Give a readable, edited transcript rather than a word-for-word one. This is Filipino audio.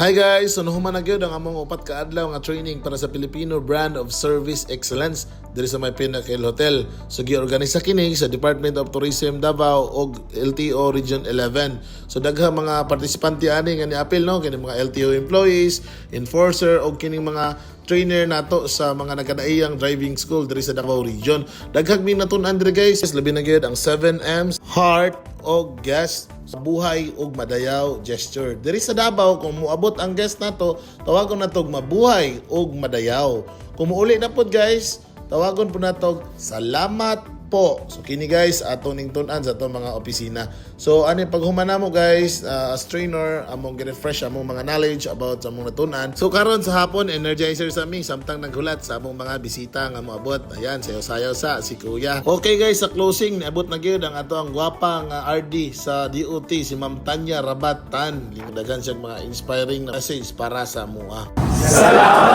Hi guys! So nahuman na gyud ang among upat ka adlaw nga training para sa Filipino Brand of Service Excellence diri sa may Pinnacle Hotel. So giorganisa kini sa Department of Tourism Davao ug LTO Region 11. So daghang mga partisipante ani nga niapil no kini mga LTO employees, enforcer ug kining mga trainer nato sa mga nagkadaiyang driving school diri sa Davao Region. Daghang mi natun-an diri guys, labi na gyud ang 7M's, heart o guest sa buhay ug madayaw gesture. Diri sa Davao kung moabot ang guest nato, tawagon natog mabuhay ug madayaw. Kung muuli na pod guys, tawagon po natog salamat po. So kini guys ato ning tun-an sa atong mga opisina. So ani paghumana mo guys as trainer among gi-refresh among mga knowledge about sa among natun-an. So karon sa hapon energizer sa mi samtang naghulat sa among mga bisita nga moabot. Ayan sayaw-sayaw sa si Kuya. Okay guys, sa closing niabot na gyud ang ato ang gwapang RD sa DOT si Ma'am Tanya Rabatan. Lingdagan siya mga inspiring na message para sa mua. Salamat